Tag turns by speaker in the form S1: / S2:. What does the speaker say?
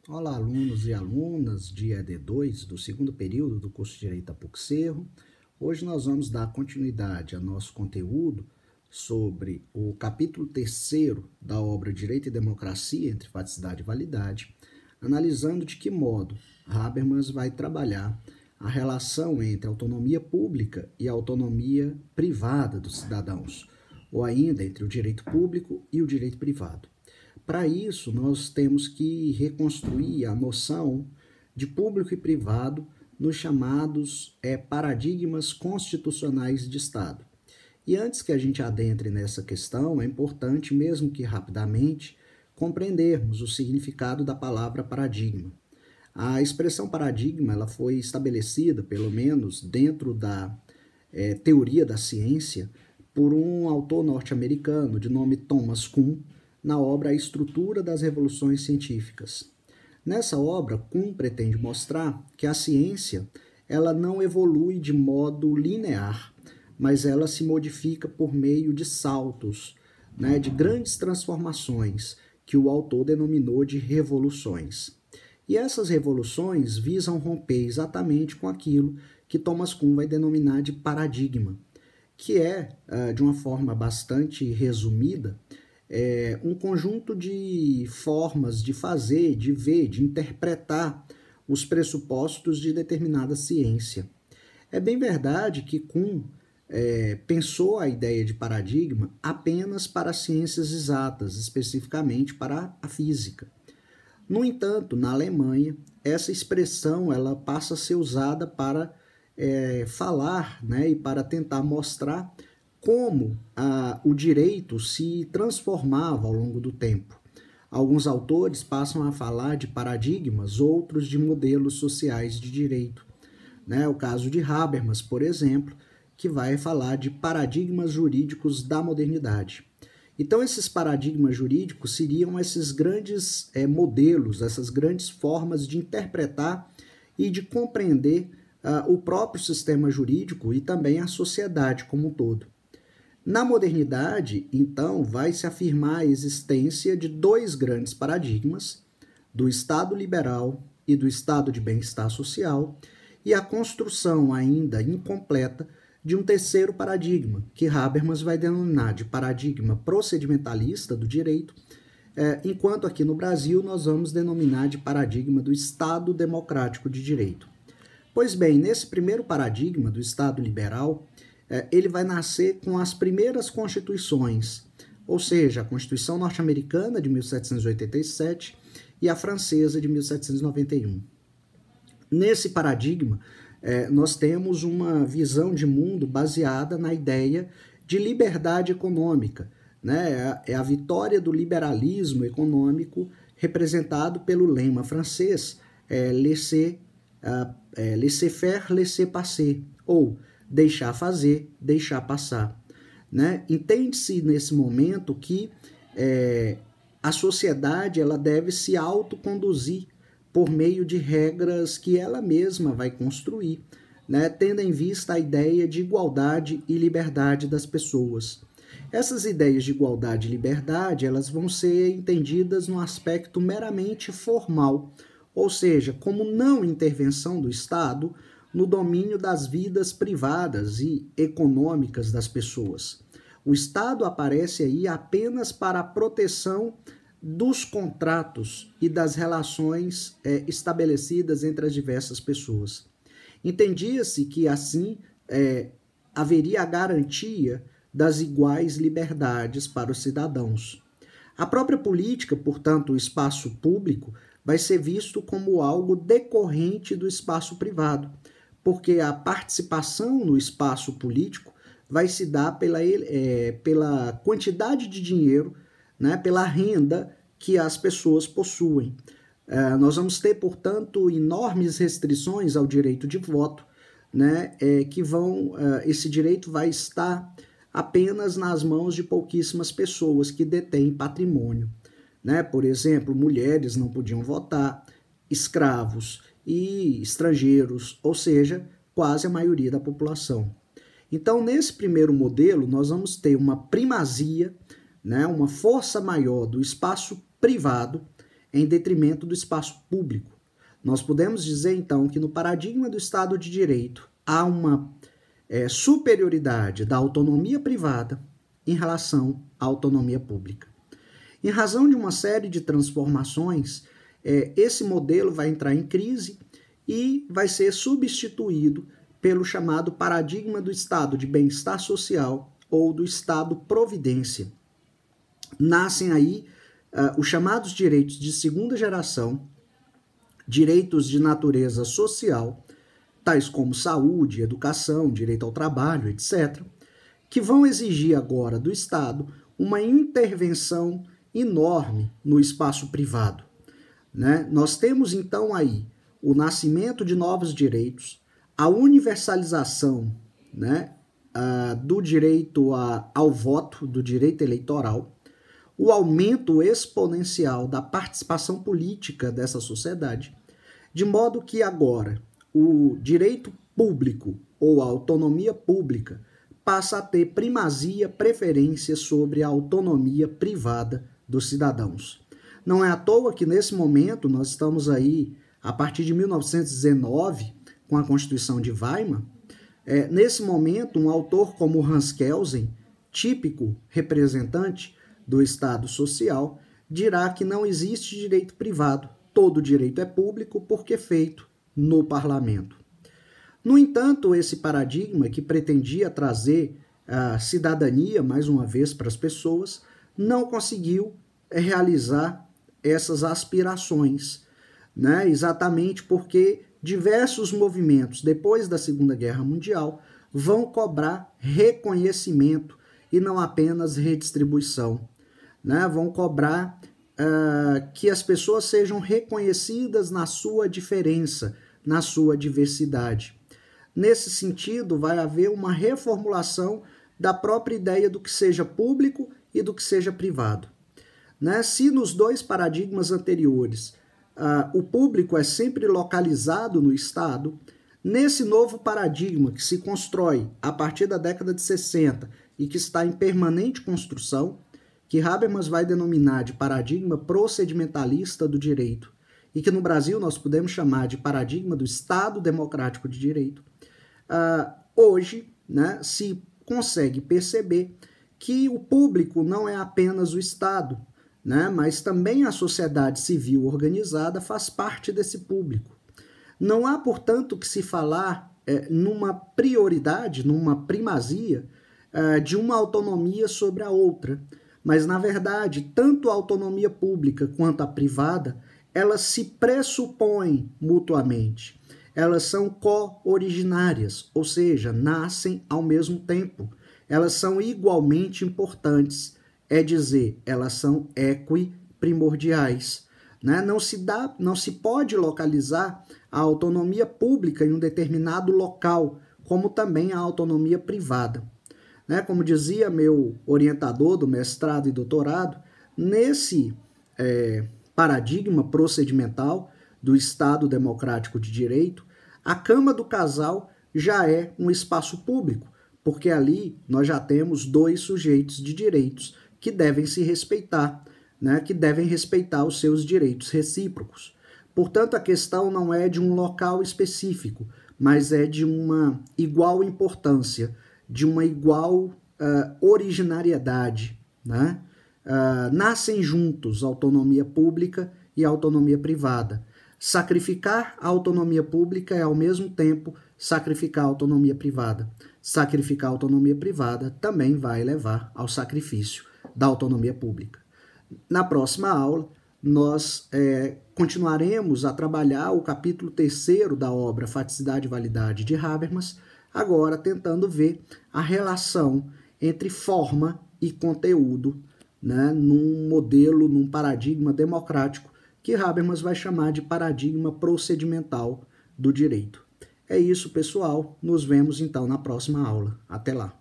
S1: Olá, alunos e alunas de ED2 do segundo período do curso de Direito da PUC-Cerro. Hoje nós vamos dar continuidade ao nosso conteúdo sobre o capítulo 3º da obra Direito e Democracia entre Faticidade e Validade, analisando de que modo Habermas vai trabalhar a relação entre a autonomia pública e a autonomia privada dos cidadãos, ou ainda entre o direito público e o direito privado. Para isso, nós temos que reconstruir a noção de público e privado nos chamados paradigmas constitucionais de Estado. E antes que a gente adentre nessa questão, é importante, mesmo que rapidamente, compreendermos o significado da palavra paradigma. A expressão paradigma ela foi estabelecida, pelo menos dentro da teoria da ciência, por um autor norte-americano de nome Thomas Kuhn, na obra A Estrutura das Revoluções Científicas. Nessa obra, Kuhn pretende mostrar que a ciência ela não evolui de modo linear, mas ela se modifica por meio de saltos, de grandes transformações, que o autor denominou de revoluções. E essas revoluções visam romper exatamente com aquilo que Thomas Kuhn vai denominar de paradigma, que é, de uma forma bastante resumida, um conjunto de formas de fazer, de ver, de interpretar os pressupostos de determinada ciência. É bem verdade que Kuhn pensou a ideia de paradigma apenas para as ciências exatas, especificamente para a física. No entanto, na Alemanha, essa expressão ela passa a ser usada para falar, e para tentar mostrar como o direito se transformava ao longo do tempo. Alguns autores passam a falar de paradigmas, outros de modelos sociais de direito. O caso de Habermas, por exemplo, que vai falar de paradigmas jurídicos da modernidade. Então, esses paradigmas jurídicos seriam esses grandes modelos, essas grandes formas de interpretar e de compreender o próprio sistema jurídico e também a sociedade como um todo. Na modernidade, então, vai se afirmar a existência de dois grandes paradigmas, do Estado liberal e do Estado de bem-estar social, e a construção ainda incompleta de um terceiro paradigma, que Habermas vai denominar de paradigma procedimentalista do direito, enquanto aqui no Brasil nós vamos denominar de paradigma do Estado democrático de direito. Pois bem, nesse primeiro paradigma do Estado liberal, ele vai nascer com as primeiras constituições, ou seja, a Constituição norte-americana de 1787 e a francesa de 1791. Nesse paradigma, nós temos uma visão de mundo baseada na ideia de liberdade econômica, É a vitória do liberalismo econômico representado pelo lema francês laissez-faire, laissez-passer, ou deixar fazer, deixar passar. Entende-se nesse momento que a sociedade ela deve se autoconduzir por meio de regras que ela mesma vai construir, tendo em vista a ideia de igualdade e liberdade das pessoas. Essas ideias de igualdade e liberdade elas vão ser entendidas num aspecto meramente formal, ou seja, como não intervenção do Estado no domínio das vidas privadas e econômicas das pessoas. O Estado aparece aí apenas para a proteção dos contratos e das relações estabelecidas entre as diversas pessoas. Entendia-se que, assim, haveria a garantia das iguais liberdades para os cidadãos. A própria política, portanto, o espaço público, vai ser visto como algo decorrente do espaço privado, porque a participação no espaço político vai se dar pela quantidade de dinheiro, pela renda que as pessoas possuem. Nós vamos ter, portanto, enormes restrições ao direito de voto, esse direito vai estar apenas nas mãos de pouquíssimas pessoas que detêm patrimônio. Por exemplo, mulheres não podiam votar, escravos e estrangeiros, ou seja, quase a maioria da população. Então, nesse primeiro modelo, nós vamos ter uma primazia, uma força maior do espaço privado em detrimento do espaço público. Nós podemos dizer, então, que no paradigma do Estado de Direito há uma superioridade da autonomia privada em relação à autonomia pública. Em razão de uma série de transformações, esse modelo vai entrar em crise e vai ser substituído pelo chamado paradigma do Estado de bem-estar social ou do Estado providência. Nascem aí os chamados direitos de segunda geração, direitos de natureza social, tais como saúde, educação, direito ao trabalho, etc., que vão exigir agora do Estado uma intervenção enorme no espaço privado. Né? Nós temos então aí o nascimento de novos direitos, a universalização, né, do direito ao voto, do direito eleitoral, o aumento exponencial da participação política dessa sociedade, de modo que agora o direito público ou a autonomia pública passa a ter primazia, preferência sobre a autonomia privada dos cidadãos. Não é à toa que nesse momento nós estamos aí, a partir de 1919, com a Constituição de Weimar, nesse momento um autor como Hans Kelsen, típico representante do Estado social, dirá que não existe direito privado, todo direito é público porque é feito no parlamento. No entanto, esse paradigma que pretendia trazer a cidadania, mais uma vez, para as pessoas, não conseguiu realizar essas aspirações, né? Exatamente porque diversos movimentos, depois da Segunda Guerra Mundial, vão cobrar reconhecimento e não apenas redistribuição. Né? Vão cobrar que as pessoas sejam reconhecidas na sua diferença, na sua diversidade. Nesse sentido, vai haver uma reformulação da própria ideia do que seja público e do que seja privado. Né? Se nos dois paradigmas anteriores o público é sempre localizado no Estado, nesse novo paradigma que se constrói a partir da década de 60 e que está em permanente construção, que Habermas vai denominar de paradigma procedimentalista do direito e que no Brasil nós podemos chamar de paradigma do Estado democrático de direito, hoje, né, se consegue perceber que o público não é apenas o Estado, né, mas também a sociedade civil organizada faz parte desse público. Não há, portanto, que se falar numa prioridade, numa primazia de uma autonomia sobre a outra, mas, na verdade, tanto a autonomia pública quanto a privada, elas se pressupõem mutuamente. Elas são co-originárias, ou seja, nascem ao mesmo tempo. Elas são igualmente importantes, é dizer, elas são equiprimordiais. Né? Não se pode localizar a autonomia pública em um determinado local, como também a autonomia privada. Né? Como dizia meu orientador do mestrado e doutorado, nesse paradigma procedimental do Estado democrático de direito, a cama do casal já é um espaço público, porque ali nós já temos dois sujeitos de direitos que devem se respeitar, né? Que devem respeitar os seus direitos recíprocos. Portanto, a questão não é de um local específico, mas é de uma igual importância, de uma igual originariedade. Né? Nascem juntos a autonomia pública e a autonomia privada. Sacrificar a autonomia pública é, ao mesmo tempo, sacrificar a autonomia privada. Sacrificar a autonomia privada também vai levar ao sacrifício da autonomia pública. Na próxima aula, nós continuaremos a trabalhar o capítulo 3º da obra Faticidade e Validade de Habermas, agora tentando ver a relação entre forma e conteúdo, né, num modelo, num paradigma democrático que Habermas vai chamar de paradigma procedimental do direito. É isso, pessoal. Nos vemos então na próxima aula. Até lá.